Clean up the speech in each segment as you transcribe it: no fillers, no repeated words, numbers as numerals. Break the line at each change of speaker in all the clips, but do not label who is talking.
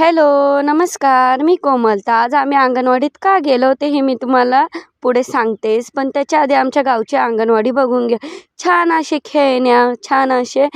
Hello, नमस्कार. मी कोमल. तर आज आम्ही अंगणवाडीत का गेलो होते हे मी तुम्हाला पुढे सांगतेच. पण त्याच्या आधी आमच्या गावची अंगणवाडी बघून घ्या. छान असे खेळण्या, छान असे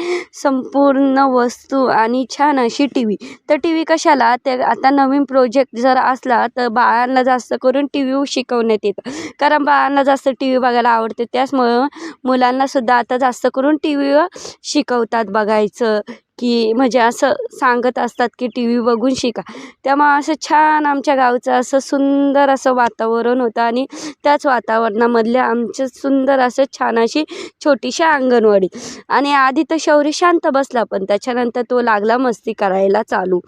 संपूर्ण वस्तू आणि छान अशी टी-व्ही. तर टी-व्ही कशाला? ते आता नवीन प्रोजेक्ट जर असला तर बाळांना जास्त करून टी-व्ही शिकवण्यात येतं. कारण बाळांना जास्त टी-व्ही बघायला आवडते. त्याचमुळं मुलांनासुद्धा आता जास्त करून टी-व्हीवर शिकवतात बघायचं, की म्हणजे असं सांगत असतात की टी-व्ही बघून शिका. त्यामुळं असं छान आमच्या गावचं असं सुंदर असं वातावरण होतं आणि त्याच वातावरणामधले आमचं सुंदर असं छान अशी छोटीशी अंगणवाडी. आणि आधी तर शौर्य शांत बसला, पण त्याच्यानंतर तो लागला मस्ती करायला चालू.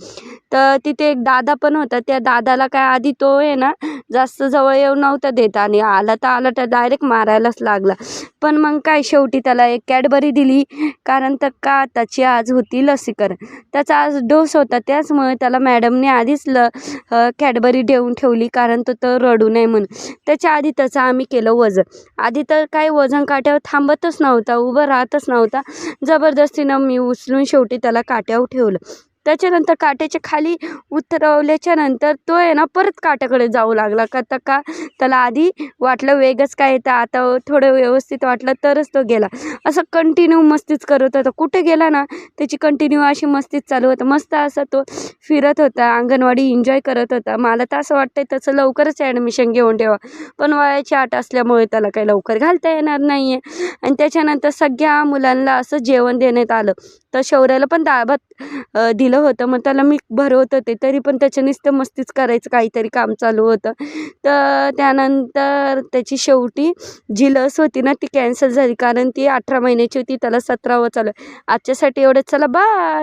तर तिथे एक दादा पण होता. त्या दादाला काय आधी तो आहे ना जास्त जवळ येऊ नव्हता देत आणि आला तर डायरेक्ट मारायलाच लागला. पण मग काय शेवटी त्याला एक कॅडबरी दिली, कारण तर का त्याची आज होती लसीकरण. त्याचा आज डोस होता, त्याचमुळे त्याला मॅडमने आधीच कॅडबरी देऊन ठेवली, कारण तो तर रडू नये म्हणून. त्याच्या आधी त्याचं आम्ही केलं वजन. आधी तर काही वजन काट्यावर थांबतच नव्हता, उभं राहतच नव्हता. जबरदस्तीनं मी उचलून शेवटी त्याला काट्यावर ठेवलं. त्याच्यानंतर काट्याच्या खाली उतरवल्याच्या नंतर तो आहे ना परत काट्याकडे जाऊ लागला. का त्याला आधी वाटलं वेगच काय येतं, आता थोडं व्यवस्थित वाटलं तरच तो गेला. असं कंटिन्यू मस्तीच करत होता. कुठे गेला ना त्याची कंटिन्यू अशी मस्तीच चालू होतं. मस्त असा तो फिरत होता, अंगणवाडी एन्जॉय करत होता. मला तर असं वाटतंय त्याचं लवकरच ॲडमिशन घेऊन ठेवा, पण वयाची अट असल्यामुळे त्याला काही लवकर घालता येणार नाही आहे. आणि त्याच्यानंतर सगळ्या मुलांना असं जेवण देण्यात आलं. तर शौर्याला पण डाळ-भात दिलं होतं. मग त्याला मी भरवत होते, तरी पण त्याच्या नुसतं मस्तीच करायचं, काहीतरी काम चालू होतं. तर त्यानंतर त्याची शेवटी जी लस होती ना ती कॅन्सल झाली, कारण ती 18 महिन्याची होती. त्याला 17वं चालू आहे. आजच्यासाठी एवढंच. चला बाय.